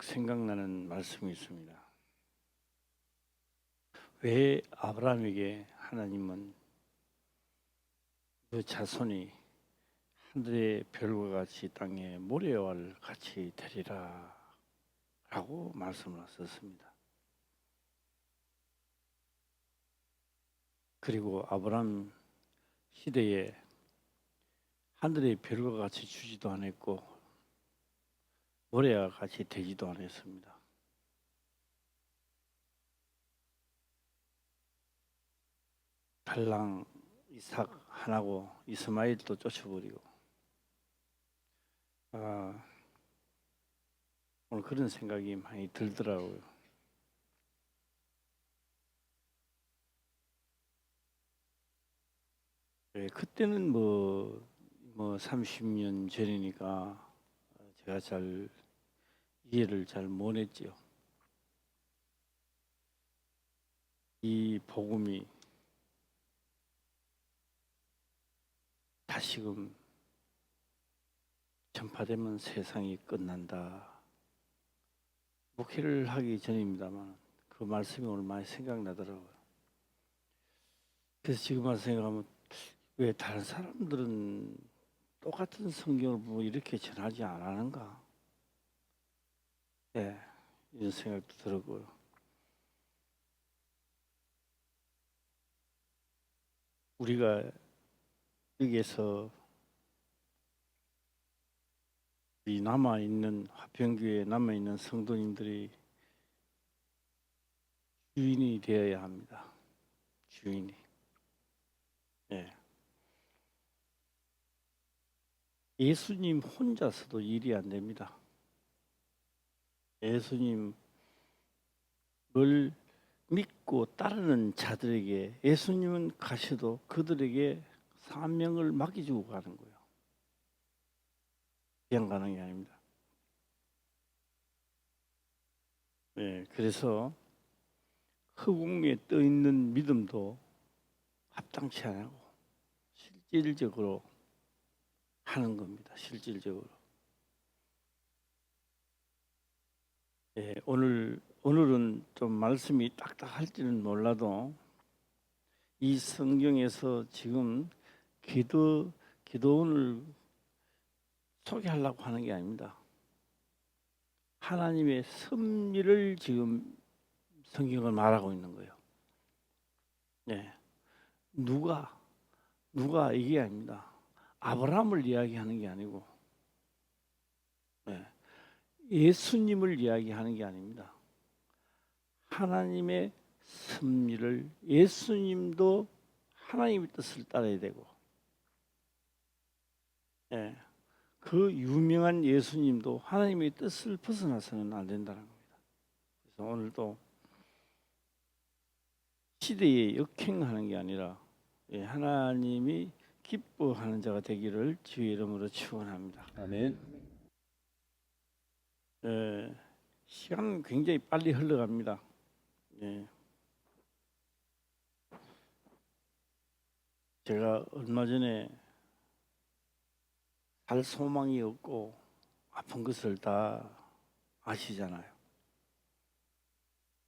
생각나는 말씀이 있습니다. 왜 아브라함에게 하나님은 그 자손이 하늘의 별과 같이 땅에 모래와 같이 되리라 라고 말씀을 하셨습니다. 그리고 아브라함 시대에 하늘의 별과 같이 주지도 않았고 모래와 같이 되지도 않았습니다. 달랑 이삭 하나고 이스마엘도 쫓아버리고 오늘 그런 생각이 많이 들더라고요. 그때는 뭐 30년 전이니까 제가 잘 이해를 잘 못했지요. 이 복음이 다시금 전파되면 세상이 끝난다. 목회를 하기 전입니다만 그 말씀이 오늘 많이 생각나더라고요. 그래서 지금 와서 생각하면 왜 다른 사람들은 똑같은 성경을 보고 이렇게 전하지 않았는가? 네, 이런 생각도 들었고요. 우리가 여기에서 이 남아있는 화평교회에 남아있는 성도님들이 주인이 되어야 합니다. 주인이. 예. 예수님 혼자서도 일이 안 됩니다. 예수님을 믿고 따르는 자들에게 예수님은 가셔도 그들에게 사명을 맡겨주고 가는 거예요. 그냥 가는 게 아닙니다. 네, 그래서 허공 위에 떠 있는 믿음도 합당치 않고 실질적으로 하는 겁니다. 실질적으로. 네, 오늘은 좀 말씀이 딱딱할지는 몰라도 이 성경에서 지금 기도원을 소개하려고 하는 게 아닙니다. 하나님의 섭리를 지금 성경을 말하고 있는 거예요. 네. 누가 이게 아닙니다. 아브라함을 이야기하는 게 아니고 네. 예수님을 이야기하는 게 아닙니다. 하나님의 섭리를 예수님도 하나님의 뜻을 따라야 되고 네. 그 유명한 예수님도 하나님의 뜻을 벗어나서는 안 된다는 겁니다. 그래서 오늘도 시대에 역행하는 게 아니라 하나님이 기뻐하는 자가 되기를 주의 이름으로 축원합니다. 아멘. 시간은 굉장히 빨리 흘러갑니다. 제가 얼마 전에 살 소망이 없고 아픈 것을 다 아시잖아요.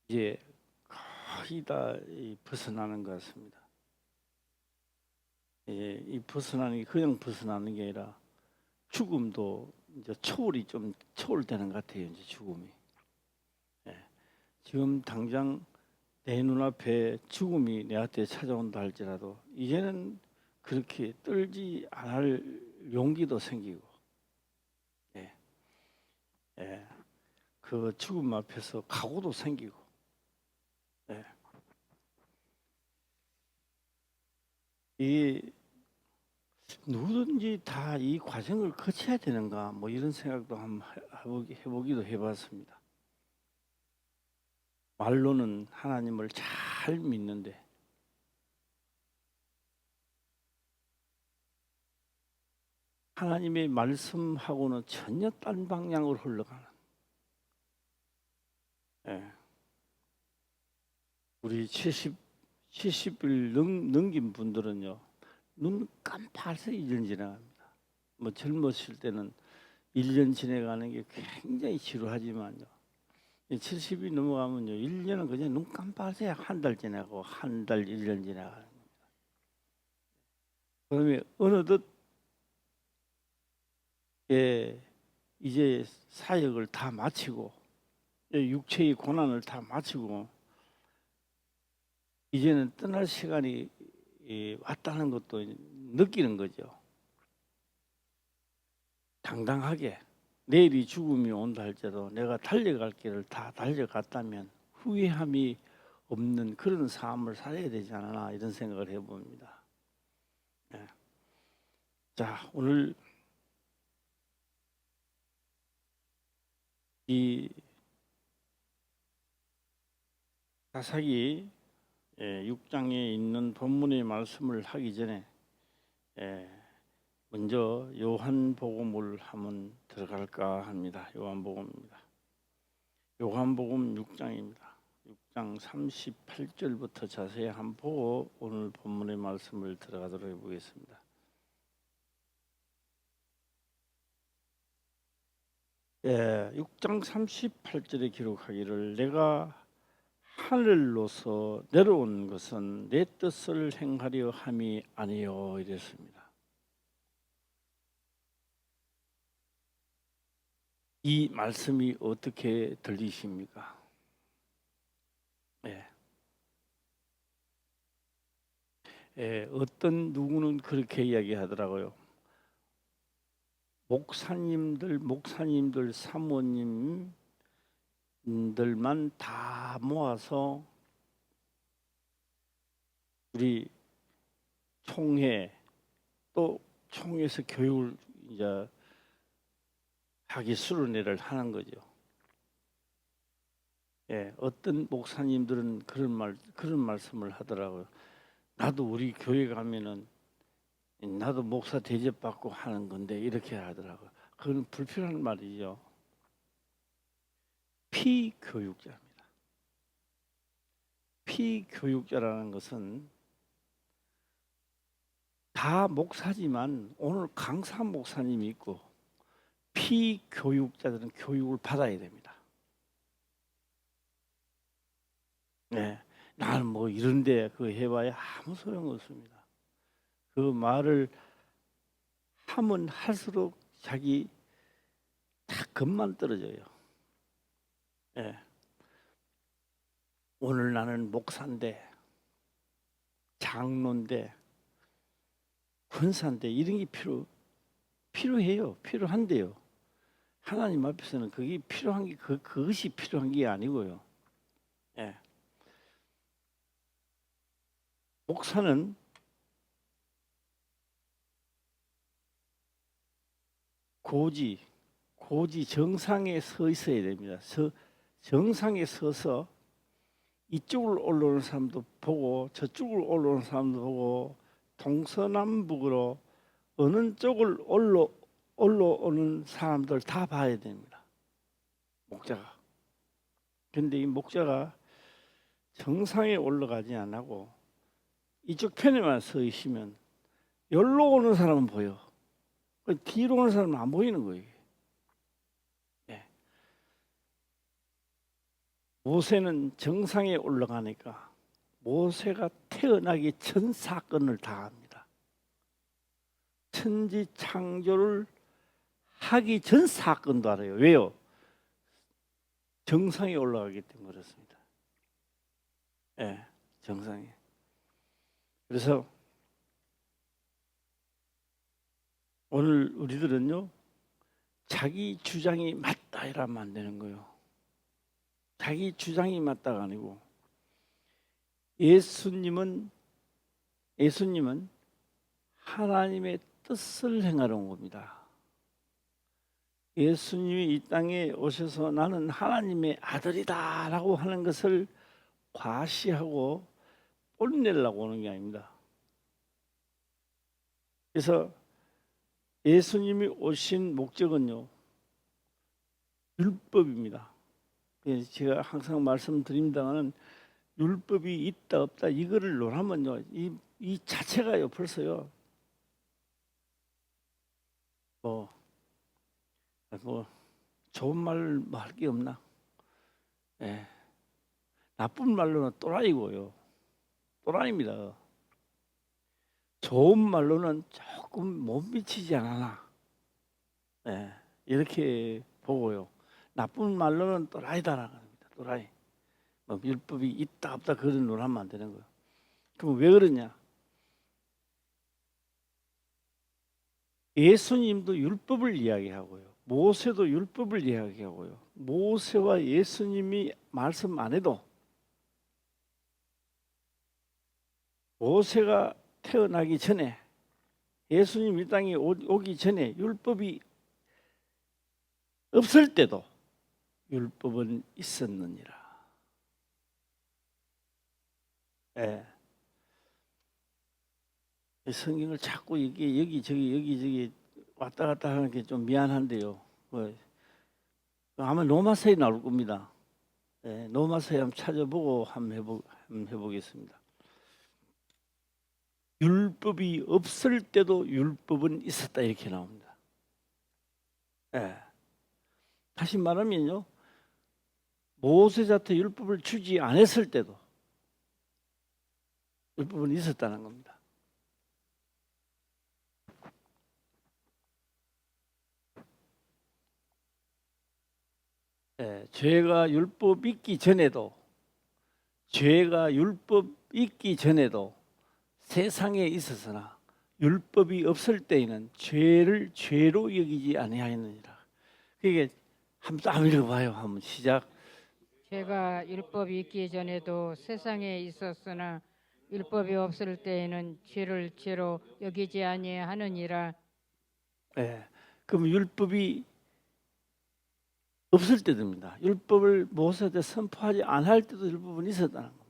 이제 거의 다 벗어나는 것 같습니다. 이 벗어나는 게 그냥 벗어나는 게 아니라 죽음도 이제 초월되는 것 같아요. 이제 죽음이. 지금 당장 내 눈앞에 죽음이 내한테 찾아온다 할지라도 이제는 그렇게 떨지 않을 용기도 생기고, 그 죽음 앞에서 각오도 생기고, 이 누구든지 다 이 과정을 거쳐야 되는가 뭐 이런 생각도 한번 해보기도 해봤습니다. 말로는 하나님을 잘 믿는데 하나님의 말씀하고는 전혀 딴 방향으로 흘러가는 우리 70일 넘긴 분들은요 눈 깜빡해서 이전 지나갑니다. 뭐 젊으실 때는 1년 지내가는 게 굉장히 지루하지만요. 70이 넘어가면요, 1년은 그냥 눈 깜빡이야. 한 달 지나고 한 달, 1년 지나가는 겁니다. 그러면 어느덧 이제 사역을 다 마치고 육체의 고난을 다 마치고 이제는 떠날 시간이 왔다는 것도 느끼는 거죠. 당당하게 내일이 죽음이 온다 할지라도 내가 달려갈 길을 다 달려갔다면 후회함이 없는 그런 삶을 살아야 되지 않나 이런 생각을 해봅니다. 네. 자, 오늘 이 사사기 6장에 있는 본문의 말씀을 하기 전에 먼저 요한복음을 한번 들어갈까 합니다. 요한복음입니다. 요한복음 6장입니다. 6장 38절부터 자세히 한번 보고 오늘 본문의 말씀을 들어가도록 해보겠습니다. 예, 6장 38절에 기록하기를 내가 하늘로서 내려온 것은 내 뜻을 행하려 함이 아니요 이랬습니다. 이 말씀이 어떻게 들리십니까? 어떤 누구는 그렇게 이야기하더라고요. 목사님들, 사모님들만 다 모아서 우리 총회 또 총회에서 교육을 이제 하기 수련회를 하는 거죠. 어떤 목사님들은 그런 말씀을 하더라고요. 나도 우리 교회 가면은 나도 목사 대접받고 하는 건데 이렇게 하더라고요. 그건 불필요한 말이죠. 피교육자입니다. 피교육자라는 것은 다 목사지만 오늘 강사 목사님이 있고 피교육자들은 교육을 받아야 됩니다. 나는 뭐 이런데 그 해봐야 아무 소용 없습니다. 그 말을 하면 할수록 자기 다 겁만 떨어져요. 오늘 나는 목사인데 장로인데 권사인데 이런 게 필요해요. 필요한데요. 하나님 앞에서는 그게 필요한 게 그것이 필요한 게 아니고요. 목사는 고지 정상에 서 있어야 됩니다. 정상에 서서 이쪽을 올라오는 사람도 보고 저쪽을 올라오는 사람도 보고 동서남북으로 어느 쪽을 올라오는 사람들 다 봐야 됩니다. 목자가. 그런데 이 목자가 정상에 올라가지 않고 이쪽 편에만 서 있으면 여기로 오는 사람은 보여. 뒤로 오는 사람은 안 보이는 거예요. 모세는 정상에 올라가니까 모세가 태어나기 전 사건을 다 합니다. 천지 창조를 하기 전 사건도 알아요. 왜요? 정상에 올라가기 때문에 그렇습니다. 정상에. 그래서 오늘 우리들은요, 자기 주장이 맞다 이러면 안 되는 거예요. 자기 주장이 맞다가 아니고 예수님은 하나님의 뜻을 행하러 온 겁니다. 예수님이 이 땅에 오셔서 나는 하나님의 아들이다 라고 하는 것을 과시하고 뽐내려고 오는 게 아닙니다. 그래서 예수님이 오신 목적은요, 율법입니다. 제가 항상 말씀드립니다만 율법이 있다 없다 이거를 논하면요, 이 자체가요 벌써요 뭐 좋은 말 할 게 없나? 예. 나쁜 말로는 또라이고요. 또라이입니다. 좋은 말로는 조금 못 미치지 않나? 예. 이렇게 보고요. 나쁜 말로는 또라이다라는 겁니다. 또라이. 뭐 율법이 있다 없다 그런 논하면 안 되는 거예요. 그럼 왜 그러냐? 예수님도 율법을 이야기하고요. 모세도 율법을 이야기하고요. 모세와 예수님이 말씀 안 해도 모세가 태어나기 전에 예수님 이 땅에 오기 전에 율법이 없을 때도 율법은 있었느니라. 예. 성경을 자꾸 이게 여기저기 왔다 갔다 하는 게 좀 미안한데요. 아마 로마서에 나올 겁니다. 예, 로마서에 한번 찾아보고 한번 해보겠습니다. 율법이 없을 때도 율법은 있었다 이렇게 나옵니다. 예. 다시 말하면요, 모세한테 율법을 주지 않았을 때도 율법은 있었다는 겁니다. 예, 죄가 율법 있기 전에도 세상에 있었으나 율법이 없을 때에는 죄를 죄로 여기지 아니하였느니라. 그게 한번 읽어봐요. 한번 시작. 죄가 율법이 있기 전에도 세상에 있었으나 율법이 없을 때에는 죄를 죄로 여기지 아니하느니라. 예, 그럼 율법이 없을 때입니다. 율법을 모세한테 선포하지 않을 때도 율법은 있었다는 겁니다.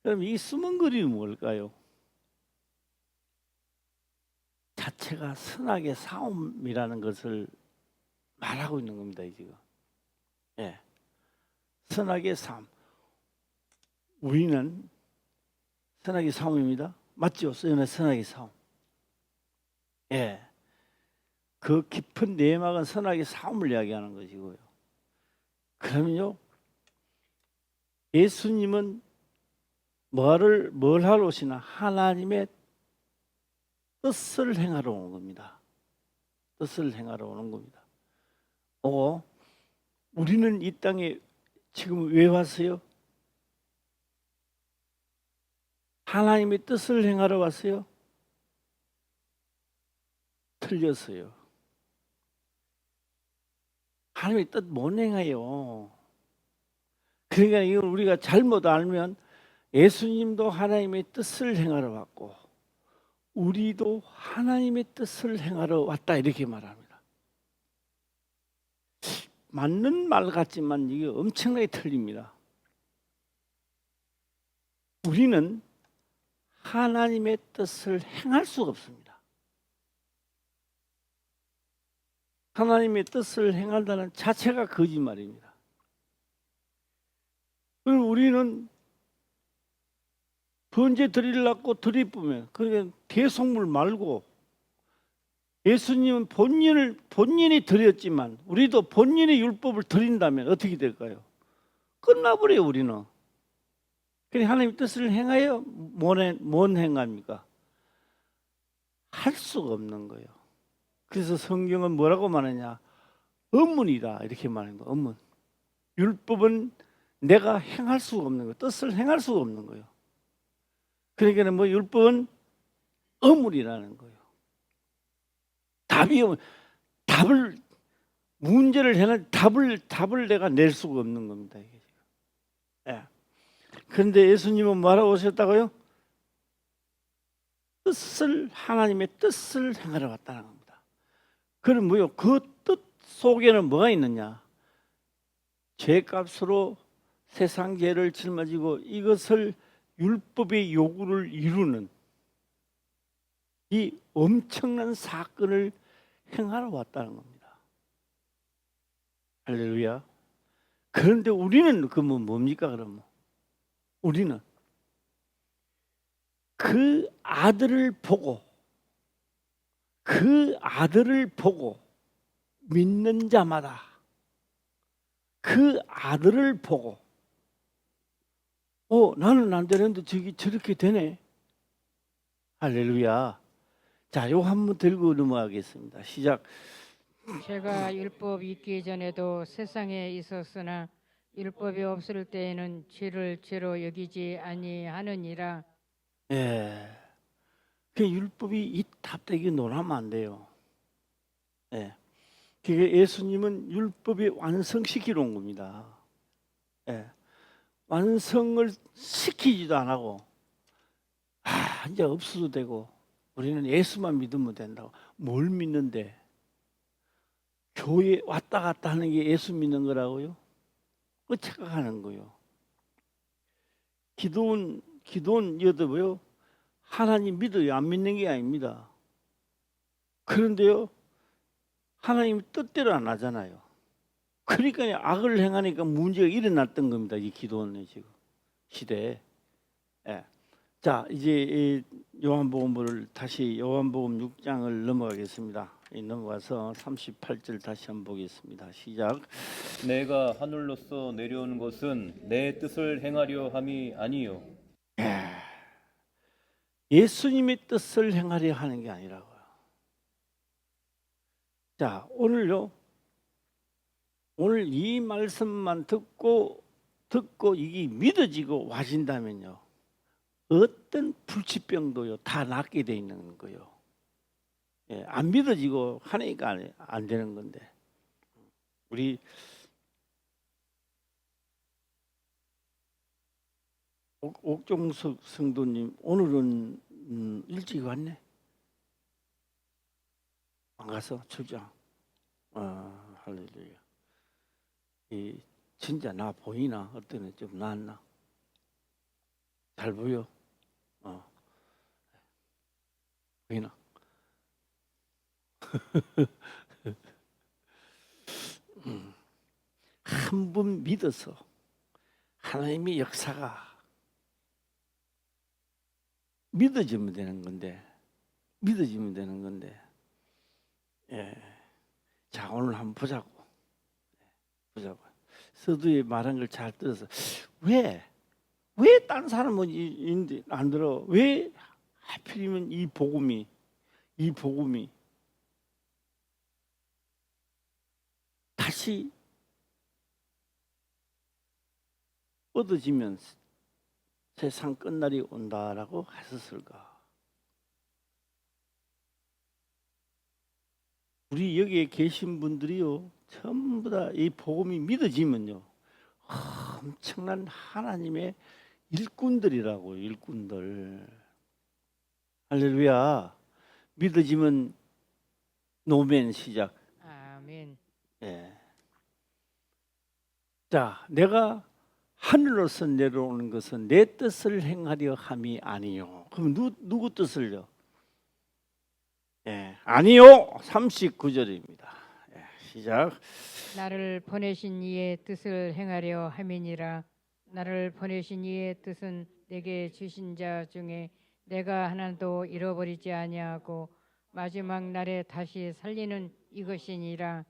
그럼 이 숨은 그림이 뭘까요? 자체가 선악의 싸움이라는 것을 말하고 있는 겁니다. 지금. 예. 선악의 싸움. 우리는 선악의 싸움입니다. 맞죠? 선악의 싸움. 예. 그 깊은 내막은 선악의 싸움을 이야기하는 것이고요. 그러면요, 예수님은 뭘 하러 오시나? 하나님의 뜻을 행하러 오는 겁니다. 뜻을 행하러 오는 겁니다. 우리는 이 땅에 지금 왜 왔어요? 하나님의 뜻을 행하러 왔어요? 틀렸어요. 하나님의 뜻 못 행해요. 그러니까 이걸 우리가 잘못 알면 예수님도 하나님의 뜻을 행하러 왔고 우리도 하나님의 뜻을 행하러 왔다 이렇게 말합니다. 맞는 말 같지만 이게 엄청나게 틀립니다. 우리는 하나님의 뜻을 행할 수가 없습니다. 하나님의 뜻을 행한다는 자체가 거짓말입니다. 그럼 우리는 번제 드리려고 드리쁘면 그러니까 대속물 말고 예수님은 본인이 드렸지만 우리도 본인의 율법을 드린다면 어떻게 될까요? 끝나버려요. 우리는. 그러니까 하나님의 뜻을 행하여 뭔 행합니까? 할 수가 없는 거예요. 그래서 성경은 뭐라고 말하냐? 의문이다 이렇게 말하는 거예요. 의문. 율법은 내가 행할 수가 없는 거예요. 뜻을 행할 수가 없는 거예요. 그러니까 뭐 율법은 의문이라는 거예요. 문제를 해는 답을 내가 낼 수가 없는 겁니다. 이게. 예. 그런데 예수님은 뭐하러 오셨다고요? 하나님의 뜻을 행하러 왔다는 겁니다. 그럼 뭐요? 그 뜻 속에는 뭐가 있느냐? 죄값으로 세상 죄를 짊어지고 이것을 율법의 요구를 이루는 이 엄청난 사건을 행하러 왔다는 겁니다. 할렐루야. 그런데 우리는 그러면 뭡니까 그러면? 우리는 그 아들을 보고 믿는 자마다 그 아들을 보고 나는 안 되는데 저렇게 되네. 할렐루야. 자, 요 한번 들고 넘어가겠습니다. 시작. 제가 율법 있기 전에도 세상에 있었으나 율법이 없을 때에는 죄를 죄로 여기지 아니하느니라. 예. 그 율법이 이 답되게 논하면 안 돼요. 예. 그게 예수님은 율법이 완성시키러 온 겁니다. 예. 완성을 시키지도 안 하고 이제 없어도 되고 우리는 예수만 믿으면 된다고. 뭘 믿는데? 교회 왔다 갔다 하는 게 예수 믿는 거라고요? 그 착각하는 거요. 기도는 여도요 하나님 믿어요. 안 믿는 게 아닙니다. 그런데요 하나님 뜻대로 안 하잖아요. 그러니까 악을 행하니까 문제가 일어났던 겁니다. 이 기도는 지금 시대에. 예. 자, 이제 이 요한복음을 다시 요한복음 6장을 넘어가겠습니다. 넘어가서 38절 다시 한번 보겠습니다. 시작. 내가 하늘로서 내려온 것은 내 뜻을 행하려 함이 아니요 예수님의 뜻을 행하려 하는 게 아니라고요. 자, 오늘 이 말씀만 듣고 이게 믿어지고 와진다면요, 어떤 불치병도요 다 낫게 돼 있는 거요. 예, 안 믿어지고 하니까 안 되는 건데, 우리 옥종석 성도님 오늘은 일찍 왔네. 안 가서 출장. 할렐루야. 진짜 나 보이나? 어떠네? 좀 나았나? 잘 보여? 보이나? 한 번 믿어서 하나님의 역사가 믿어지면 되는 건데, 예. 자, 오늘 한번 보자고. 서두에 말한 걸 잘 들어서 왜 다른 사람은 안 들어? 왜 하필이면 이 복음이 다시 얻어지면 세상 끝날이 온다라고 했었을까? 우리 여기에 계신 분들이요, 전부 다 이 복음이 믿어지면요, 엄청난 하나님의 일꾼들이라고. 일꾼들. 할렐루야. 믿어지면 노멘 시작. 아멘. 예. 자, 내가 하늘로서 내려오는 것은 내 뜻을 행하려 함이 아니요. 그럼 누구 뜻을요? 예, 아니요. 39절입니다. 예, 시작. 나를 보내신 이의 뜻을 행하려 함이니라. 나를 보내신 이의 뜻은 내게 주신 자 중에 내가 하나도 잃어버리지 아니하고 마지막 날에 다시 살리는 이것이니라.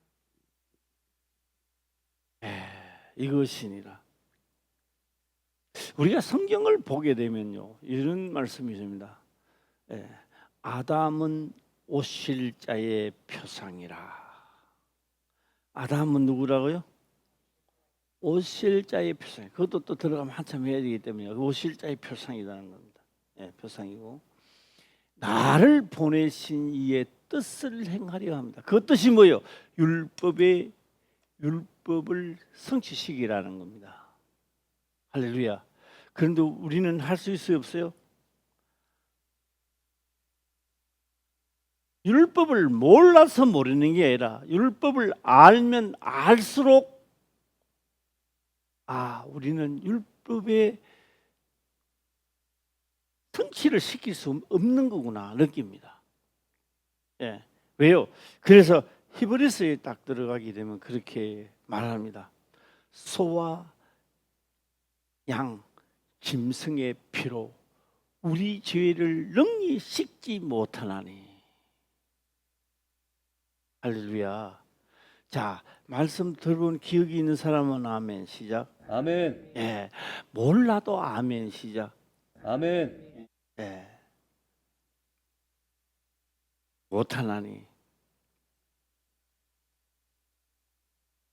이것이니라. 우리가 성경을 보게 되면요, 이런 말씀이 있습니다. 아담은 오실 자의 표상이라. 아담은 누구라고요? 오실 자의 표상. 그것도 또 들어가면 한참 해야 되기 때문에 오실 자의 표상이라는 겁니다. 표상이고, 나를 보내신 이의 뜻을 행하려 합니다. 그 뜻이 뭐예요? 율법을 성취시키라는 겁니다. 할렐루야. 그런데 우리는 할 수 있어요, 없어요? 율법을 몰라서 모르는 게 아니라 율법을 알면 알수록 우리는 율법의 성취를 시킬 수 없는 거구나 느낍니다. 예. 왜요? 그래서 히브리서에 딱 들어가게 되면 그렇게 말합니다. 소와 양 짐승의 피로 우리 죄를 능히 씻지 못하나니. 할렐루야. 자, 말씀 들어본 기억이 있는 사람은 아멘 시작. 아멘. 예, 몰라도 아멘 시작. 아멘. 예, 못하나니.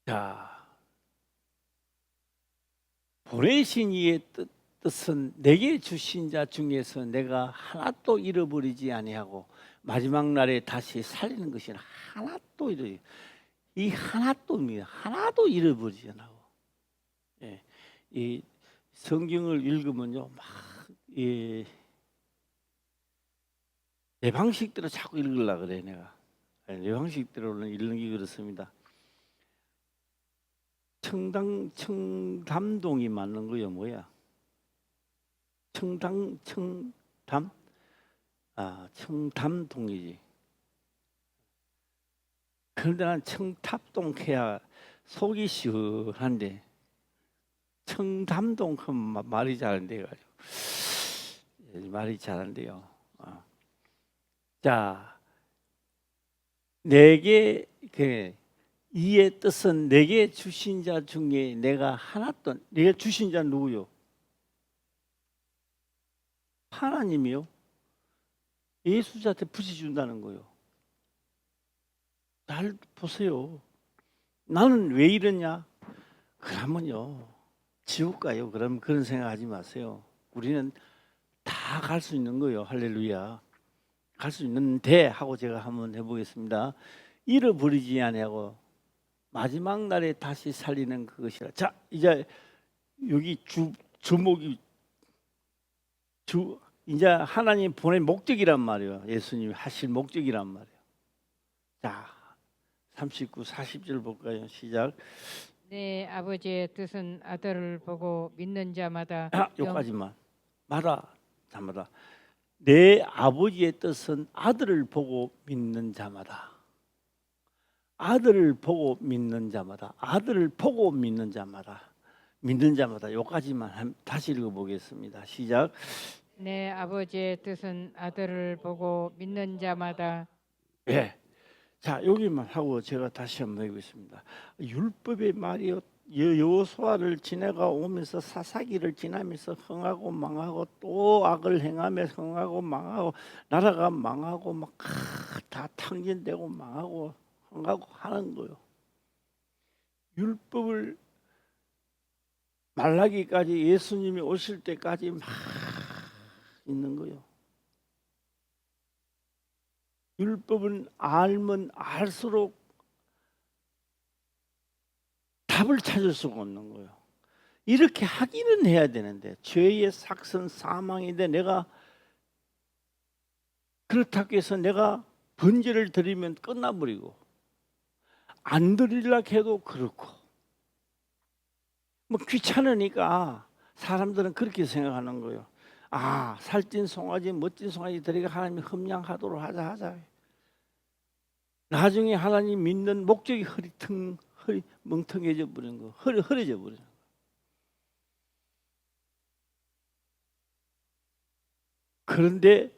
자, 보내신 이의 뜻은 내게 주신 자 중에서 내가 하나도 잃어버리지 아니하고 마지막 날에 다시 살리는 것이 하나도 잃어버리지. 이 하나도입니다. 하나도 잃어버리지 않고. 예, 이 성경을 읽으면요, 막 내 방식대로 자꾸 읽으려고 그래 내가. 내 방식대로는 읽는 게 그렇습니다. 청담동이 맞는 거요 뭐야? 청담? 아, 청담동이지. 그런데 난 청탑동 해야 속이 시원한데 청담동 하면 말이 잘 안 돼가지고 말이 잘 안 돼요. 자, 내게 이의 뜻은 내게 주신 자 중에 내가 하나도. 내게 주신 자 누구요? 하나님이요. 예수자한테 부지준다는 거요. 잘 보세요. 나는 왜 이러냐? 그러면요, 지옥 가요. 그럼 그런 생각하지 마세요. 우리는 다 갈 수 있는 거예요. 할렐루야. 갈 수 있는데 하고 제가 한번 해보겠습니다. 잃어버리지 아니하고 마지막 날에 다시 살리는 그것이라. 자, 이제 여기 주목이 이제 하나님 보낸 목적이란 말이에요. 예수님이 하실 목적이란 말이에요. 자, 39, 40절 볼까요? 시작. 내 아버지의 뜻은 아들을 보고 믿는 자마다 여기까지만. 자마다. 내 아버지의 뜻은 아들을 보고 믿는 자마다. 아들을 보고 믿는 자마다. 아들을 보고 믿는 자마다. 믿는 자마다. 여기까지만 다시 읽어보겠습니다. 시작. 내 아버지의 뜻은 아들을 보고 믿는 자마다. 예. 자, 여기만 하고 제가 다시 한번 읽겠습니다. 율법의 말이요, 여호수아를 지나가 오면서 사사기를 지나면서 흥하고 망하고 또 악을 행하며 흥하고 망하고 나라가 망하고 막 다 탕진되고 망하고 흥하고 하는 거요. 율법을 말라기까지 예수님이 오실 때까지 막 있는 거요. 율법은 알면 알수록 답을 찾을 수가 없는 거예요. 이렇게 하기는 해야 되는데 죄의 삭선 사망인데 내가 그렇다고 해서 내가 번제를 드리면 끝나버리고 안 드리려고 해도 그렇고 뭐 귀찮으니까 사람들은 그렇게 생각하는 거예요. 아, 살찐 송아지 멋진 송아지 드리가 하나님이 흠양하도록 하자. 나중에 하나님 믿는 목적이 멍텅해져 버리는 거, 흐려져 버리는 거. 그런데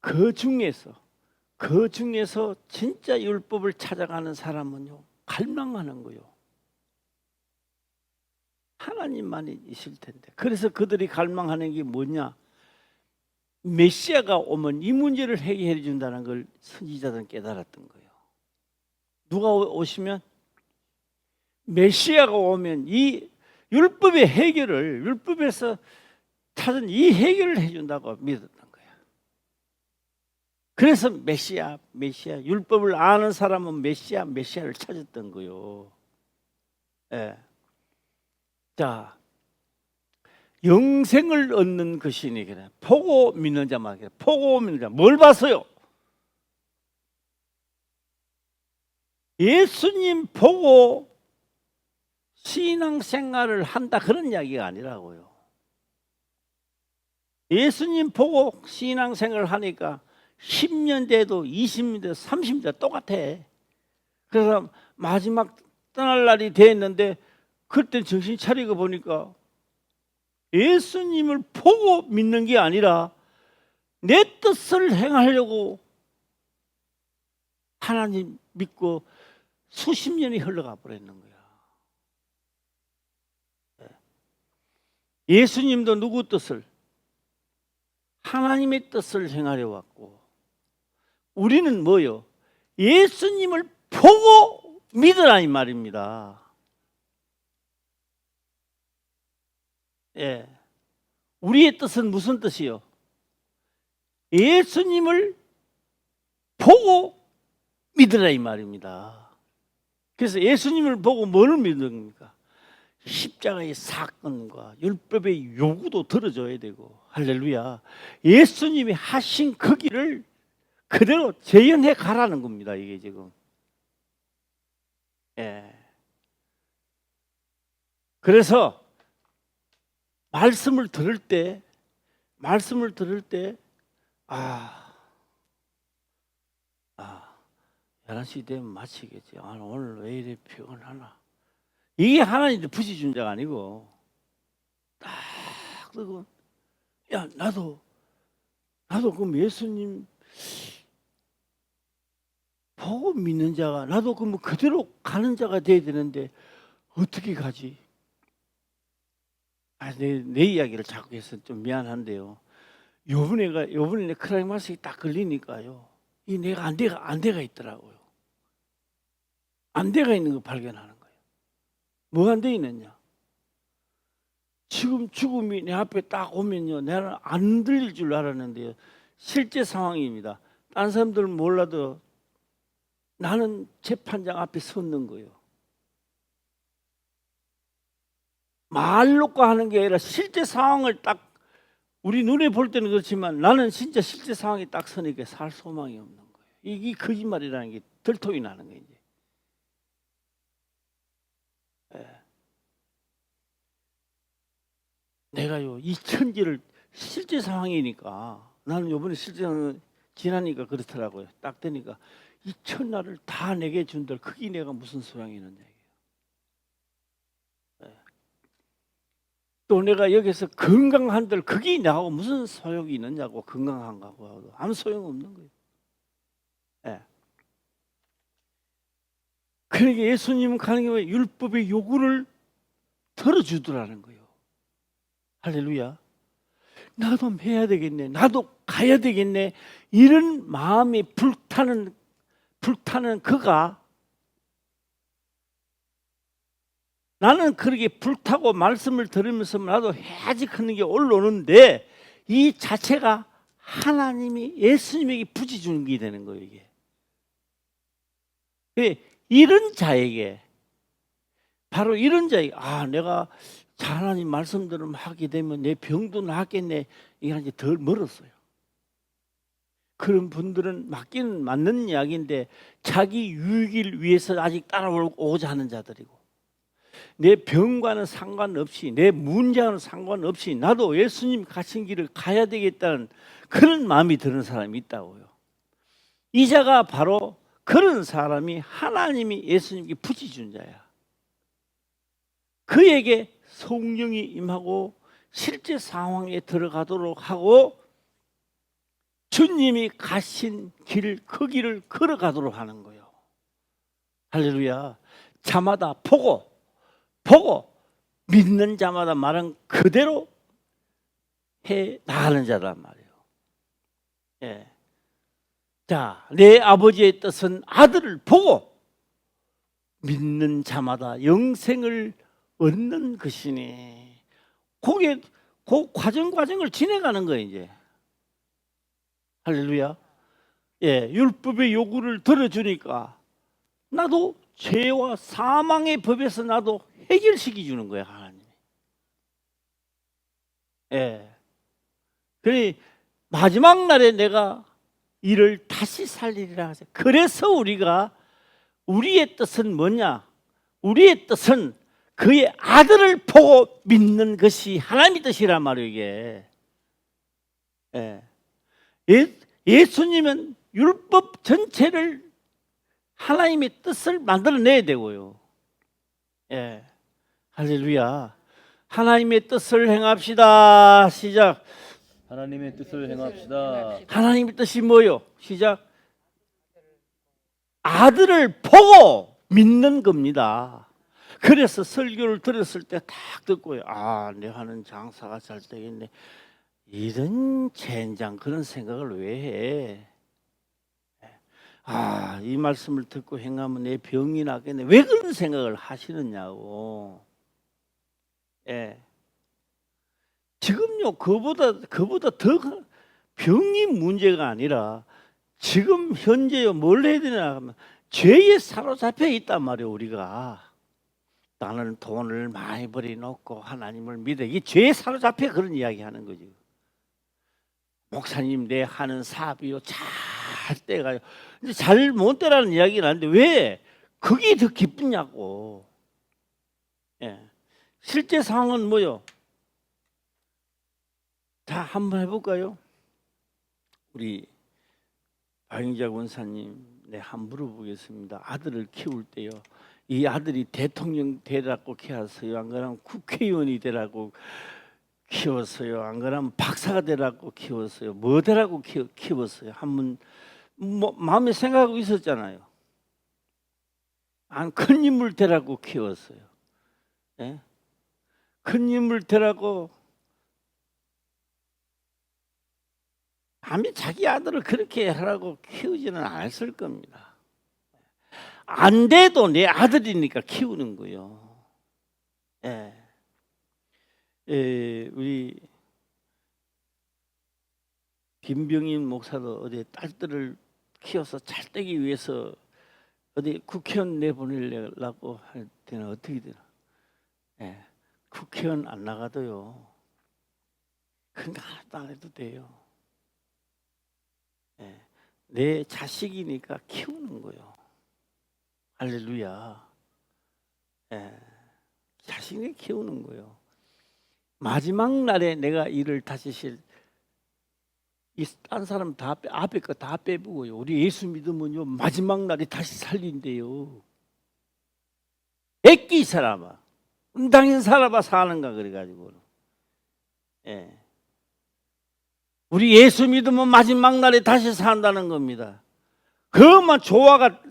그 중에서 진짜 율법을 찾아가는 사람은요, 갈망하는 거요. 하나님만이 있을 텐데. 그래서 그들이 갈망하는 게 뭐냐? 메시아가 오면 이 문제를 해결해 준다는 걸 선지자들은 깨달았던 거예요. 누가 오시면? 메시아가 오면 이 율법의 해결을, 율법에서 찾은 이 해결을 해준다고 믿었던 거예요. 그래서 메시아, 율법을 아는 사람은 메시아를 찾았던 거예요. 예. 자, 영생을 얻는 것이니 그래. 보고 믿는 자만 그래. 보고 믿는 자. 뭘 봤어요? 예수님 보고 신앙생활을 한다 그런 이야기가 아니라고요. 예수님 보고 신앙생활을 하니까 10년 돼도 20년 돼도 30년 돼도 똑같아. 그래서 마지막 떠날 날이 됐는데 그때 정신 차리고 보니까 예수님을 보고 믿는 게 아니라 내 뜻을 행하려고 하나님 믿고 수십 년이 흘러가 버렸는 거야. 예수님도 누구 뜻을? 하나님의 뜻을 행하려 왔고, 우리는 뭐요? 예수님을 보고 믿으라 이 말입니다. 예. 우리의 뜻은 무슨 뜻이요? 예수님을 보고 믿으라 이 말입니다. 그래서 예수님을 보고 뭐를 믿는 겁니까? 십자가의 사건과 율법의 요구도 들어줘야 되고, 할렐루야. 예수님이 하신 그 길을 그대로 재현해 가라는 겁니다. 이게 지금. 예. 그래서 말씀을 들을 때 11시 되면 마치겠지. 오늘 왜 이래 피곤하나. 이게 하나님의 부지준자가 아니고, 딱 그리고 야 나도 그럼 예수님 보고 믿는 자가, 나도 그럼 그대로 가는 자가 돼야 되는데 어떻게 가지? 내 이야기를 자꾸 해서 좀 미안한데요. 요번에 크라이마스에 딱 걸리니까요, 이 내가 안돼가 있더라고요. 안돼가 있는 거 발견하는 거예요. 뭐 안 돼 있느냐? 지금 죽음이 내 앞에 딱 오면요, 나는 안 들릴 줄 알았는데요, 실제 상황입니다. 다른 사람들은 몰라도 나는 재판장 앞에 섰는 거예요. 말로까 하는 게 아니라 실제 상황을 딱, 우리 눈에 볼 때는 그렇지만 나는 진짜 실제 상황에 딱 서니까 살 소망이 없는 거예요. 이게 거짓말이라는 게 들통이 나는 거예요. 이제. 내가요, 이 천지를, 실제 상황이니까, 나는 요번에 실제 상황 지나니까 그렇더라고요. 딱 되니까 이 천하를 다 내게 준들, 그게 내가 무슨 소용이 있느냐. 또 내가 여기서 건강한들, 그게 나하고 무슨 소용이 있느냐고. 건강한 거하고 아무 소용없는 거예요. 예. 그러니까 예수님은 가는 게 율법의 요구를 들어주더라는 거예요. 할렐루야. 나도 해야 되겠네, 나도 가야 되겠네, 이런 마음이 불타는 그가, 나는 그렇게 불타고 말씀을 들으면서 나도 해야지 하는 게 올라오는데, 이 자체가 하나님이 예수님에게 부지 주는 게 되는 거예요. 이게 이런 자에게, 바로 이런 자에게, 내가 하나님 말씀대로 하게 되면 내 병도 낫겠네, 이게 이제 덜 멀었어요. 그런 분들은 맞기는 맞는 이야기인데, 자기 유익을 위해서 아직 따라오고자 하는 자들이고, 내 병과는 상관없이, 내 문제와는 상관없이 나도 예수님 가신 길을 가야 되겠다는 그런 마음이 드는 사람이 있다고요. 이 자가 바로 그런 사람이 하나님이 예수님께 부지 준 자야. 그에게 성령이 임하고 실제 상황에 들어가도록 하고, 주님이 가신 길, 그 길을 걸어가도록 하는 거예요. 할렐루야. 자마다 보고 믿는 자마다 말은 그대로 해 나가는 자란 말이에요. 예. 자, 내 아버지의 뜻은 아들을 보고 믿는 자마다 영생을 얻는 것이니, 그 과정을 지내가는 거예요, 이제. 할렐루야. 예, 율법의 요구를 들어주니까 나도 죄와 사망의 법에서 나도 해결시켜 주는 거야, 하나님이. 예. 그러니 마지막 날에 내가 이를 다시 살리리라 하세요. 그래서 우리의 뜻은 뭐냐? 우리의 뜻은 그의 아들을 보고 믿는 것이 하나님의 뜻이란 말이에요, 이게. 예. 예수님은 율법 전체를 하나님의 뜻을 만들어내야 되고요. 예. 할렐루야. 하나님의 뜻을 행합시다. 시작. 하나님의 뜻을 행합시다. 하나님의 뜻이 뭐요? 시작. 아들을 보고 믿는 겁니다. 그래서 설교를 들었을 때 딱 듣고요. 아, 내가 하는 장사가 잘 되겠네. 이런 젠장 그런 생각을 왜 해? 아, 이 말씀을 듣고 행하면 내 병이 낫겠네. 왜 그런 생각을 하시느냐고. 예. 지금요, 그보다 더 병이 문제가 아니라 지금 현재요, 뭘 해야 되냐 하면 죄에 사로잡혀 있단 말이에요, 우리가. 나는 돈을 많이 벌여놓고 하나님을 믿어. 이 죄에 사로잡혀 그런 이야기 하는 거죠. 목사님, 내 하는 사업이요, 잘 돼가요. 근데 잘 못 되라는 이야기는 아닌데 왜 그게 더 기쁘냐고. 예. 실제 상황은 뭐요? 자, 한번 해볼까요? 우리 박영자 권사님, 네, 한번 물어보겠습니다. 아들을 키울 때요, 이 아들이 대통령 되라고 키웠어요? 안 그러면 국회의원이 되라고 키웠어요? 안 그러면 박사가 되라고 키웠어요? 뭐 되라고 키웠어요? 한번 뭐 마음에 생각하고 있었잖아요. 안 큰 인물 되라고 키웠어요. 예? 큰 인물 되라고 아니 자기 아들을 그렇게 하라고 키우지는 않았을 겁니다. 안 돼도 내 아들이니까 키우는 거요. 예. 우리 김병인 목사도 어디 딸들을 키워서 잘 되기 위해서 어디 국회의원 내보내려고 할 때는 어떻게 되나? 예. 국회의원 안 나가도요, 그런 거 하나도 안 해도 돼요. 예. 내 자식이니까 키우는 거요. 할렐루야. 예. 자신이 키우는 거요. 마지막 날에 내가 일을 다시 딴 사람 다 앞에 거 다 빼보고요. 우리 예수 믿으면요, 마지막 날에 다시 살린대요. 애끼 사람아, 당연 살아봐 사는가 그래가지고. 예. 우리 예수 믿으면 마지막 날에 다시 산다는 겁니다. 그것만 조화가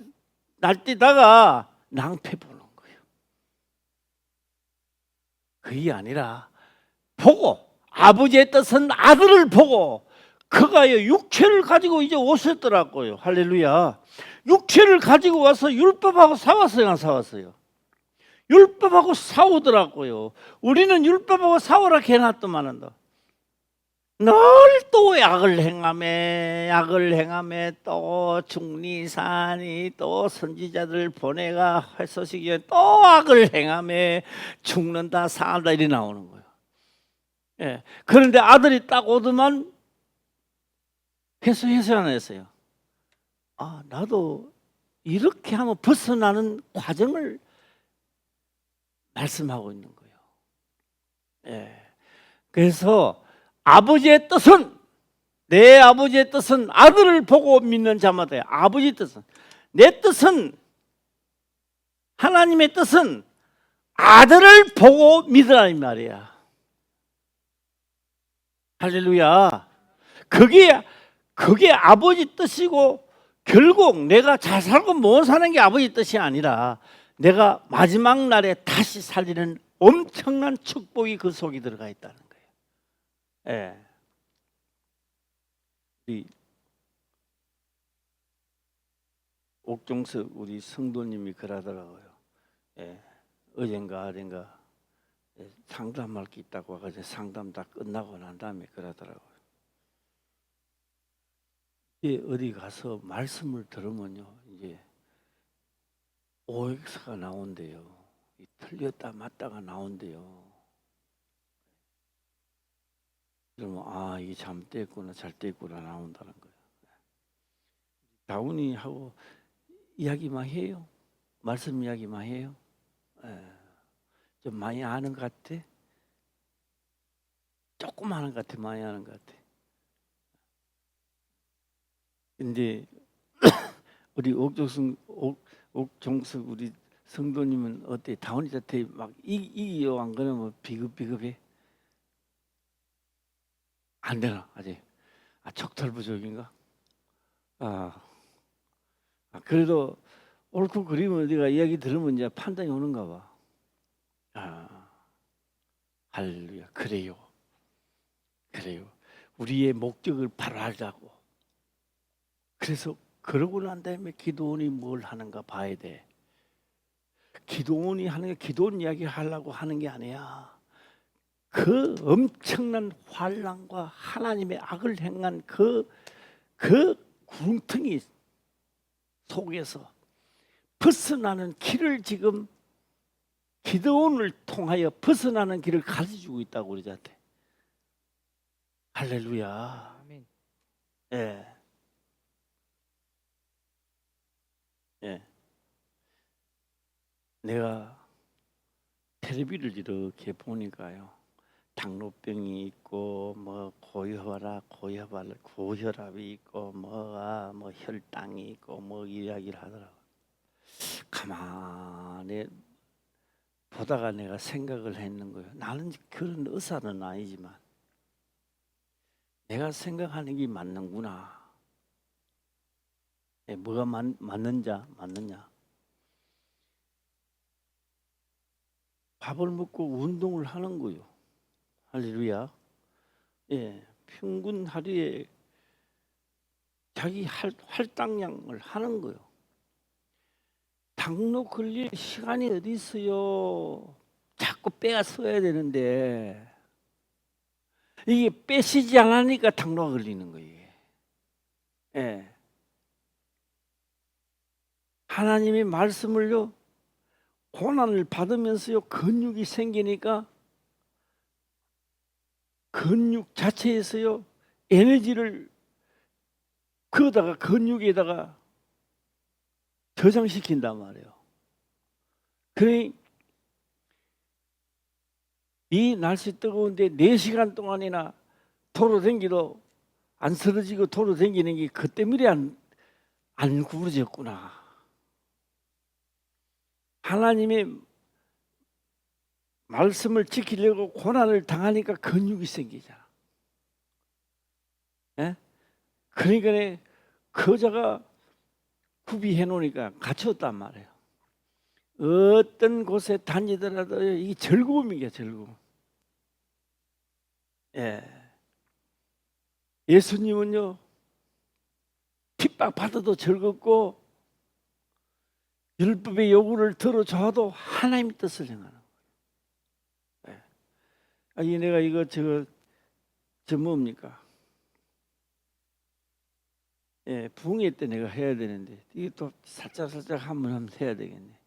날뛰다가 낭패 보는 거예요. 그게 아니라 보고, 아버지의 뜻은 아들을 보고, 그가요 육체를 가지고 이제 오셨더라고요. 할렐루야. 육체를 가지고 와서 율법하고 싸웠어요, 안 싸웠어요? 율법하고 싸우더라고요. 우리는 율법하고 싸우라 해놨더만 늘 또 약을 행하며 또 중리산이 또 선지자들 보내가 회소시기에 또 악을 행하며 죽는다 산다 이리 나오는 거예요. 예. 그런데 아들이 딱 오더만 회수 안 했어요. 아, 나도 이렇게 하면 벗어나는 과정을 말씀하고 있는 거예요. 예. 그래서 아버지의 뜻은, 내 아버지의 뜻은 아들을 보고 믿는 자마다, 아버지의 뜻은, 내 뜻은, 하나님의 뜻은 아들을 보고 믿으라는 말이야. 할렐루야. 그게 아버지 뜻이고, 결국 내가 잘 살고 못 사는 게 아버지 뜻이 아니라 내가 마지막 날에 다시 살리는 엄청난 축복이 그 속에 들어가 있다는 거예요. 예. 우리 옥종석 우리 성도님이 그러더라고요. 예. 어젠가 상담할 게 있다고 와가지고 상담 다 끝나고 난 다음에 그러더라고요. 어디 가서 말씀을 들으면요, 이제 OX가 나온대요. 틀렸다 맞다가 나온대요. 그러면 아, 이게 잘못됐구나 잘됐구나 나온다는 거예요. 다운이하고 이야기만 해요. 말씀 이야기만 해요. 좀 많이 아는 것 같아. 조금 아는 것 같아. 많이 아는 것 같아. 근데 우리 옥종석 우리 성도님은 어때? 다운이한테 막 이기요 안 그러면 비급비급해? 안 되나 아직? 척털부족인가? 그래도 옳고 그름은 네가 이야기 들으면 이제 판단이 오는가 봐. 할렐루야. 그래요. 우리의 목적을 바로 알자고. 그래서 그러고 난 다음에 기도원이 뭘 하는가 봐야 돼. 기도원이 하는 게 기도원 이야기 하려고 하는 게 아니야. 그 엄청난 환난과 하나님의 악을 행한 그 구렁텅이 속에서 벗어나는 길을 지금 기도원을 통하여 벗어나는 길을 가르쳐주고 있다고 우리 자한테. 할렐루야. 아멘. 예. 내가 텔레비를 이렇게 보니까요, 당뇨병이 있고 뭐 고혈압이 있고 뭐 혈당이 있고 뭐 이야기를 하더라고. 가만히 보다가 내가 생각을 했는 거예요. 나는 그런 의사는 아니지만 내가 생각하는 게 맞는구나. 뭐가 맞느냐? 밥을 먹고 운동을 하는 거요. 할렐루야. 평균 하루에 자기 할당량을 하는 거요. 당뇨 걸릴 시간이 어디 있어요? 자꾸 빼야 써야 되는데 이게 빼시지 않으니까 당뇨가 걸리는 거예요. 하나님의 말씀을요, 고난을 받으면서요 근육이 생기니까 근육 자체에서요 에너지를 그거다가 근육에다가 저장시킨단 말이에요. 그러니 이 날씨 뜨거운데 4시간 동안이나 도로 댕기도 안 쓰러지고 도로 댕기는 게 그 때문에 안 구부러졌구나. 하나님의 말씀을 지키려고 고난을 당하니까 근육이 생기잖아. 그러니까 거자가 구비해 놓으니까 갇혔단 말이에요. 어떤 곳에 다니더라도 이게 즐거움이야, 즐거움. 예수님은요 핍박 받아도 즐겁고 율법의 요구를 들어줘도 하나님의 뜻을 행하는 거예요. 내가 이거 저 뭡니까? 부흥회 때 내가 해야 되는데 이게 또 살짝 한번 해야 되겠네.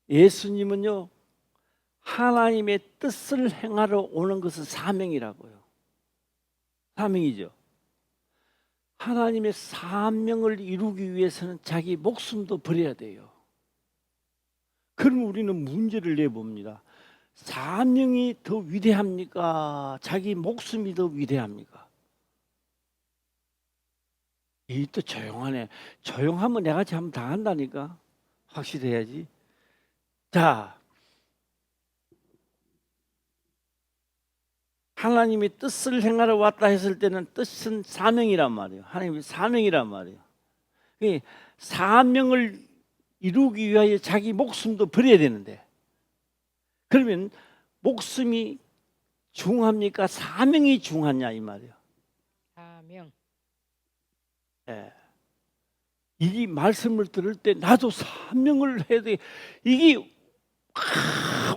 예수님은요 하나님의 뜻을 행하러 오는 것은 사명이라고요. 사명이죠. 하나님의 사명을 이루기 위해서는 자기 목숨도 버려야 돼요. 그럼 우리는 문제를 내봅니다. 사명이 더 위대합니까? 자기 목숨이 더 위대합니까? 이 또 조용하네. 조용하면 내가 참 당한다니까. 확실해야지. 자, 하나님이 뜻을 행하러 왔다 했을 때는 뜻은 사명이란 말이에요. 하나님의 사명이란 말이에요. 사명을 이루기 위하여 자기 목숨도 버려야 되는데 그러면 목숨이 중요합니까? 사명이 중요하냐 이 말이에요. 사명. 이 말씀을 들을 때 나도 사명을 해야 돼. 이게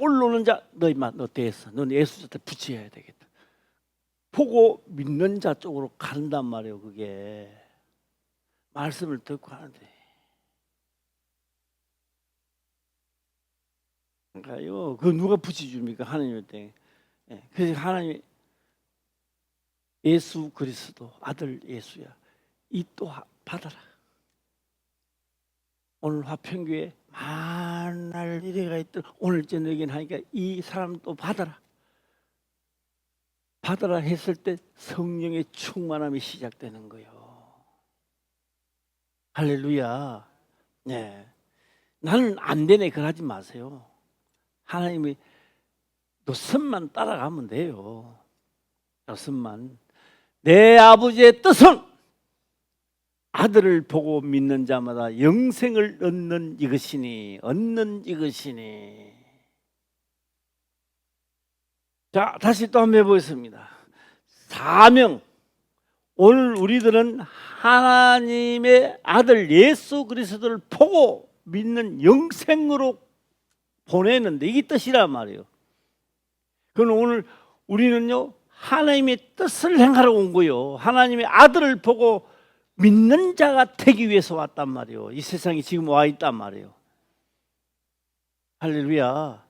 올라오는 자, 너 됐어. 넌 예수한테 붙여야 되겠다. 보고 믿는 자 쪽으로 간단 말이에요. 그게 말씀을 듣고 하는데 그러니까요. 그 누가 붙여줍니까? 하나님한테. 그래서 하나님이 예수 그리스도 아들 예수야. 이 또 받아라. 오늘 화평교회 만날 일회가 있던 오늘 저녁에는 하니까 이 사람 또 받아라. 받아라 했을 때 성령의 충만함이 시작되는 거예요. 할렐루야. 나는 안 되네 그러지 마세요. 하나님이 노선만 따라가면 돼요. 노선만. 내 아버지의 뜻은 아들을 보고 믿는 자마다 영생을 얻는 이것이니 자, 다시 또 한번 해보겠습니다. 사명. 오늘 우리들은 하나님의 아들 예수 그리스도를 보고 믿는 영생으로 보내는데 이게 뜻이란 말이에요. 그럼 오늘 우리는요 하나님의 뜻을 행하러 온 거예요. 하나님의 아들을 보고 믿는 자가 되기 위해서 왔단 말이에요. 이 세상에 지금 와 있단 말이에요. 할렐루야.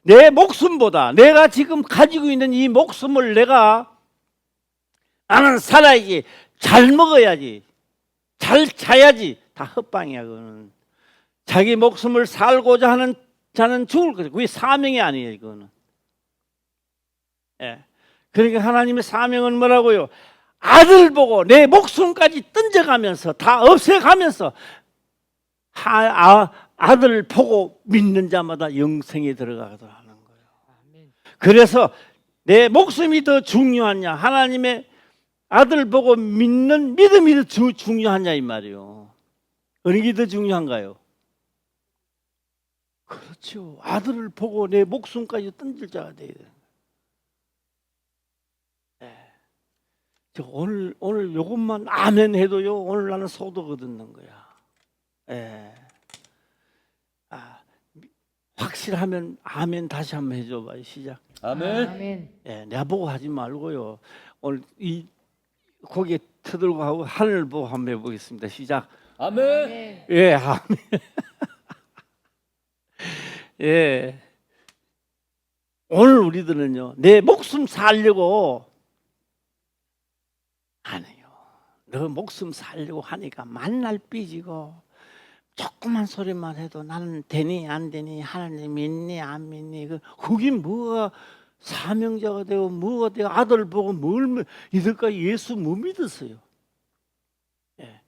내 목숨보다 내가 지금 가지고 있는 이 목숨을 나는 살아야지, 잘 먹어야지, 잘 자야지. 다 헛방이야. 그거는 자기 목숨을 살고자 하는 자는 죽을 거죠. 그게 사명이 아니에요. 이거는. 예. 그러니까 하나님의 사명은 뭐라고요? 아들 보고 내 목숨까지 던져가면서 다 없애가면서 아들을 보고 믿는 자마다 영생에 들어가도록 하는 거예요. 그래서 내 목숨이 더 중요하냐, 하나님의 아들 보고 믿는 믿음이 더 중요하냐 이 말이에요. 어느 게 더 중요한가요? 그렇죠. 아들을 보고 내 목숨까지 던질 자가 돼야 돼요. 오늘 요것만 아멘 해도요 오늘 나는 소득 얻는 거야. 예. 확실하면 아멘 다시 한번 해줘봐요. 시작. 아멘. 아멘. 예, 내가 보고 하지 말고요. 오늘 이 고개 터들고 하고 하늘 보고 한번 해보겠습니다. 시작. 아멘. 아멘. 예, 아멘. 예. 오늘 우리들은요 내 목숨 살려고 안 해요. 너 목숨 살려고 하니까 만날 삐지고 조그만 소리만 해도 나는 되니 안 되니 하나님 믿니 안 믿니 그게 뭐가 사명자가 되고 뭐가 되고 아들 보고 뭘 이들까지 예수 못 믿었어요. 예.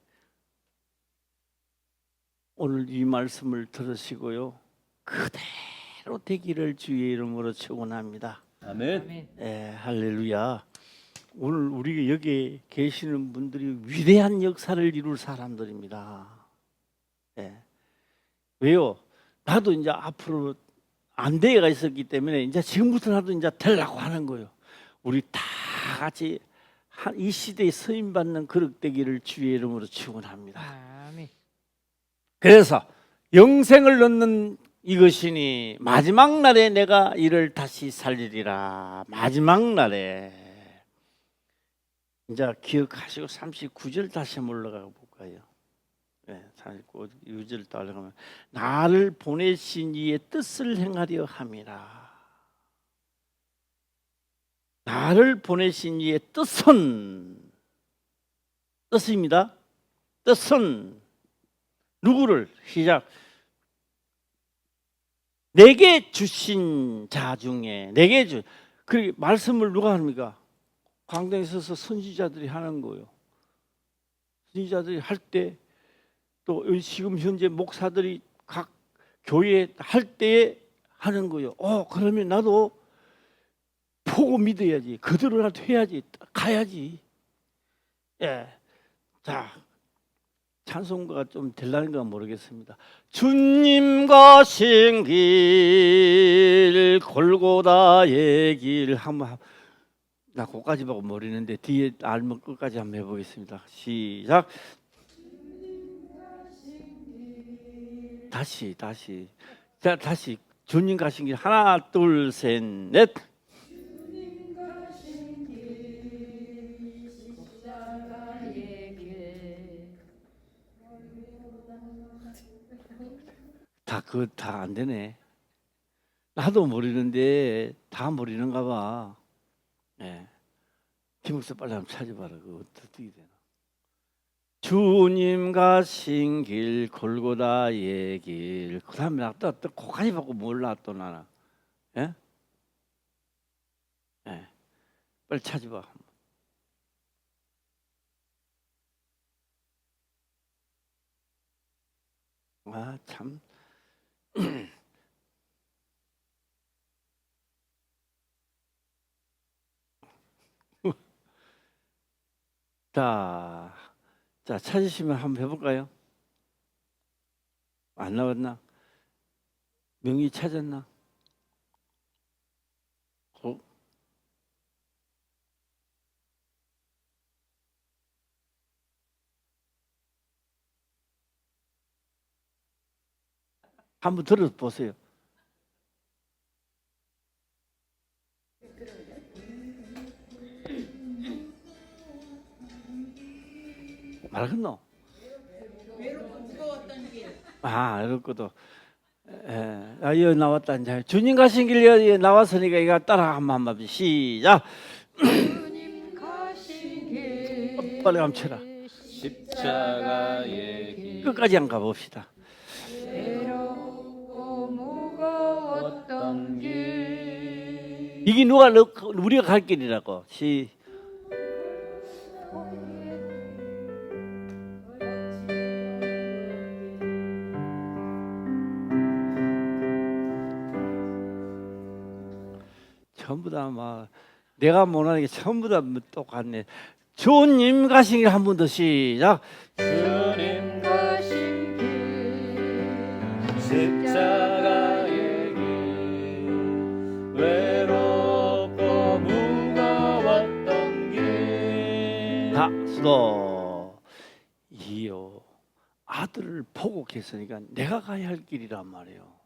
오늘 이 말씀을 들으시고요 그대로 되기를 주의 이름으로 축원합니다. 아멘. 아멘. 예, 할렐루야. 오늘 우리 여기 계시는 분들이 위대한 역사를 이룰 사람들입니다. 예. 왜요? 나도 이제 앞으로 안대가 있었기 때문에 이제 지금부터 나도 이제 되려고 하는 거예요. 우리 다 같이 이 시대에 서임 받는 그릇 되기를 주의 이름으로 축원합니다. 아멘. 그래서 영생을 얻는 이것이니 마지막 날에 내가 이를 다시 살리리라. 마지막 날에 이제 기억하시고 39절 다시 한번 올라가 볼까요? 네, 39절 또 올라가면 나를 보내신 이의 뜻을 행하려 함이라. 나를 보내신 이의 뜻입니다. 뜻은 누구를 시작. 내게 주신 자 중에 그 말씀을 누가 합니까? 광장에 서서 선지자들이 하는 거예요. 선지자들이 할 때 또 지금 현재 목사들이 각 교회 할 때에 하는 거예요. 그러면 나도 보고 믿어야지. 그대로 나도 해야지. 가야지. 예. 자, 찬송가가 좀 될라는가 모르겠습니다. 주님 가신 길 골고다의 길 한번 나 거기까지 보고 모르는데 뒤에 알면 끝까지 한번 해보겠습니다. 시작. 다시 자 다시 주님 가신 길 하나 둘 셋 넷. 다 안 되네. 나도 모르는데 다 모르는가 봐. 네. 김국수 빨리 한번 찾아봐라. 그거 어떻게 되나? 주님 가신 길 골고다의 길. 그 다음에 나또 거기까지 받고 몰라 또 나는. 예? 예. 빨리 찾아봐. 아 참. 자, 자, 찾으시면 한번 해볼까요? 안 나왔나? 명의 찾았나? 어? 한번 들어보세요. 말하겠노? 아, 이렇고도. 여기 나왔다. 이제 주님 가신 길 여기 나왔으니까 이거 따라 한번 시작. 주님 가신 길 빨리 한번 쳐라. 십자가의 길 끝까지 한번 가봅시다. 외롭고 무거웠던 길 이게 우리가 갈 길이라고. 전부 다 막 내가 못하는 게 전부 다 똑같네. 주님 가신 길 한 번 더 시작. 주님 가신 길 십자가의 길 외롭고 무거웠던 길 자, 수도. 이요. 아들을 보고 계시니까 내가 가야 할 길이란 말이에요.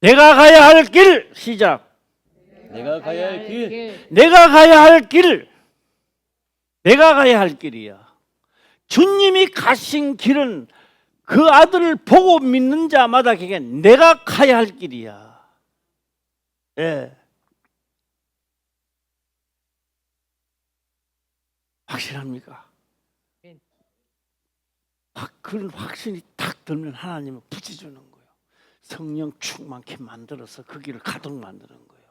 내가 가야 할 길 시작. 내가 가야 할 길 내가 가야 할 길. 내가 가야 할 길이야. 주님이 가신 길은 그 아들을 보고 믿는 자마다 그게 내가 가야 할 길이야. 예. 확실합니까? 그런 확신이 딱 들면 하나님은 붙여주는 거예요. 성령 충만케 만들어서 그 길을 가득 만드는 거예요.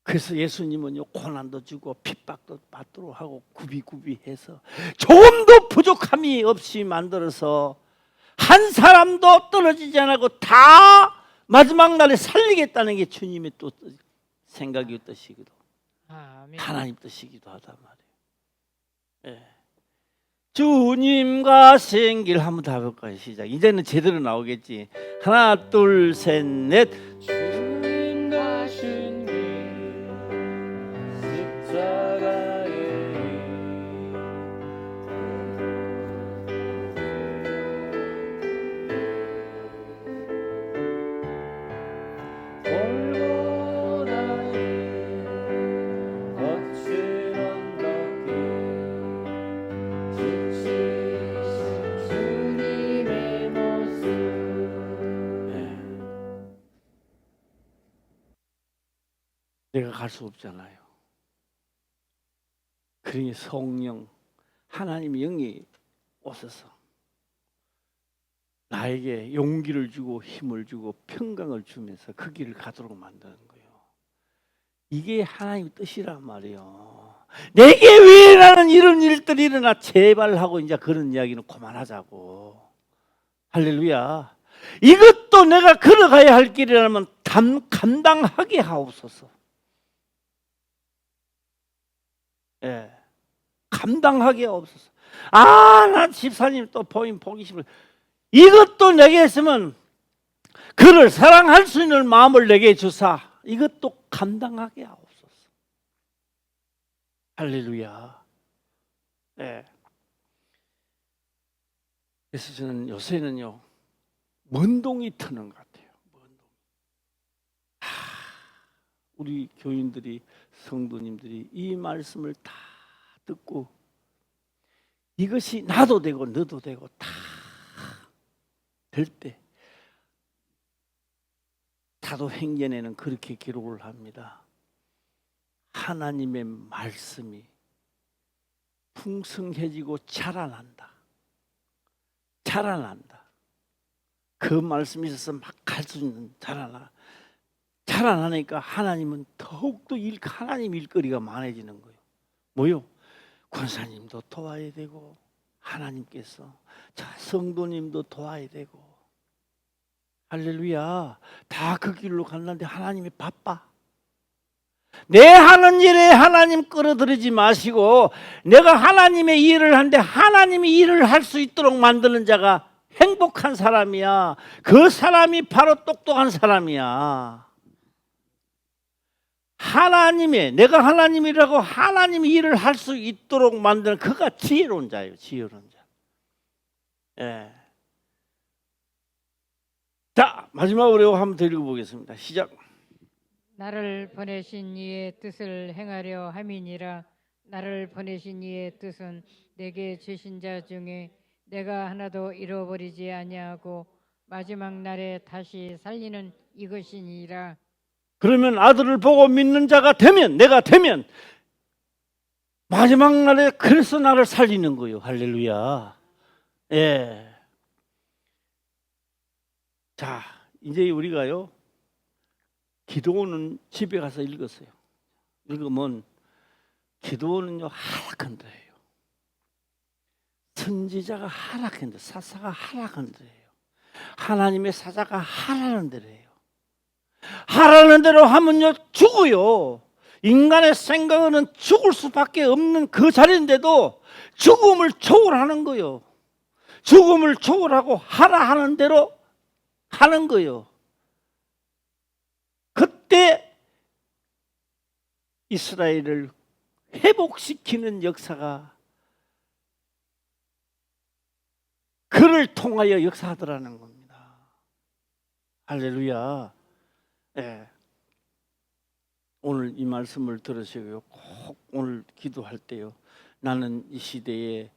그래서 예수님은요, 고난도 주고 핍박도 받도록 하고 구비구비해서 조금도 부족함이 없이 만들어서 한 사람도 떨어지지 않고 다 마지막 날에 살리겠다는 게 주님의 또 생각이 뜻이기도 아멘. 하나님 뜻이기도 하단 말이에요. 예. 주님 가신 길 한번 다 볼까요? 시작. 이제는 제대로 나오겠지. 하나 둘 셋 넷. 주님 가신 길 십자가의 길 골고다의 거친 언덕길 지치신 주님의 모습 내가 갈 수 없잖아요. 그러니 성령 하나님의 영이 오셔서 나에게 용기를 주고 힘을 주고 평강을 주면서 그 길을 가도록 만드는 거예요. 이게 하나님의 뜻이란 말이에요. 내게 왜 나는 이런 일들이 일어나 제발 하고 이제 그런 이야기는 그만하자고. 할렐루야. 이것도 내가 걸어가야 할 길이라면 감당하게 하옵소서. 예, 감당하게 하옵소서. 나 집사님 또 보기 싫어. 이것도 내게 했으면 그를 사랑할 수 있는 마음을 내게 주사. 이것도 감당하게 하옵소서. 할렐루야. 예. 그래서 저는 요새는요, 먼동이 트는 것 같아요. 먼동. 우리 교인들이, 성도님들이 이 말씀을 다 듣고 이것이 나도 되고 너도 되고 다 될 때 사도행전에는 그렇게 기록을 합니다. 하나님의 말씀이 풍성해지고 자라난다. 자라난다. 그 말씀이 있어서 막 갈 수 있는 자라나니까 하나님은 더욱더 하나님 일거리가 많아지는 거예요. 뭐요? 권사님도 도와야 되고 하나님께서 성도님도 도와야 되고 할렐루야. 다 그 길로 갔는데 하나님이 바빠. 내 하는 일에 하나님 끌어들이지 마시고 내가 하나님의 일을 하는데 하나님이 일을 할 수 있도록 만드는 자가 행복한 사람이야. 그 사람이 바로 똑똑한 사람이야. 내가 하나님이라고 하나님이 일을 할 수 있도록 만드는 그가 지혜로운 자예요. 지혜로운 자. 예. 자, 마지막으로 한번 더 읽어보겠습니다. 시작. 나를 보내신 이의 뜻을 행하려 함이니라. 나를 보내신 이의 뜻은 내게 주신 자 중에 내가 하나도 잃어버리지 아니하고 마지막 날에 다시 살리는 이것이니라. 그러면 아들을 보고 믿는 자가 되면, 내가 되면 마지막 날에 그래서 나를 살리는 거예요. 할렐루야. 예. 자, 이제 우리가요, 기도원은 집에 가서 읽었어요. 읽으면 기도원은요, 하락한 데예요. 선지자가 하락한 데, 사사가 하락한 데예요. 하나님의 사자가 하라는 데래요. 하라는 대로 하면요, 죽어요. 인간의 생각은 죽을 수밖에 없는 그 자리인데도 죽음을 초월하는 거예요. 죽음을 초월하고 하라 하는 대로 하는 거예요. 그때 이스라엘을 회복시키는 역사가 그를 통하여 역사하더라는 겁니다. 할렐루야. 예. 오늘 이 말씀을 들으시고요, 꼭 오늘 기도할 때요, 나는 이 시대에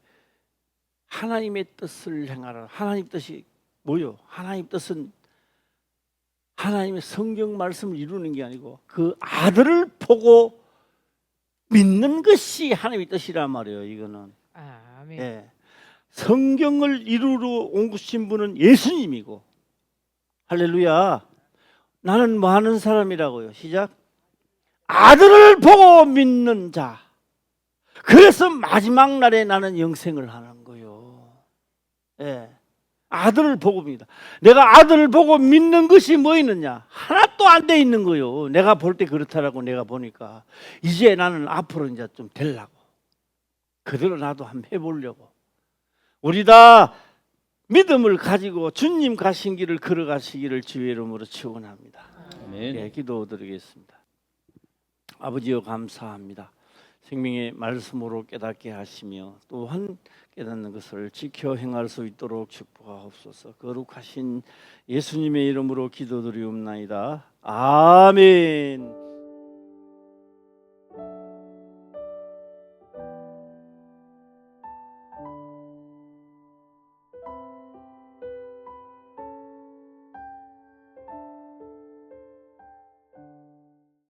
하나님의 뜻을 행하라. 하나님 뜻이 뭐요? 하나님 뜻은 하나님의 성경 말씀을 이루는 게 아니고 그 아들을 보고 믿는 것이 하나님의 뜻이란 말이에요. 이거는 아멘. 예. 성경을 이루러 온 분은 예수님이고, 할렐루야. 나는 뭐 하는 사람이라고요? 시작. 아들을 보고 믿는 자. 그래서 마지막 날에 나는 영생을 하는 거요. 예. 아들을 보고 믿다. 내가 아들을 보고 믿는 것이 뭐 있느냐? 하나도 안 돼 있는 거요. 내가 볼 때 그렇다라고 내가 보니까 이제 나는 앞으로 이제 좀 되려고. 그대로 나도 한번 해보려고. 우리 다 믿음을 가지고 주님 가신 길을 걸어가시기를 주의 이름으로 축원합니다. 아멘. 예, 기도드리겠습니다. 아버지여, 감사합니다. 생명의 말씀으로 깨닫게 하시며 또한 깨닫는 것을 지켜 행할 수 있도록 축복하옵소서. 거룩하신 예수님의 이름으로 기도드리옵나이다. 아멘.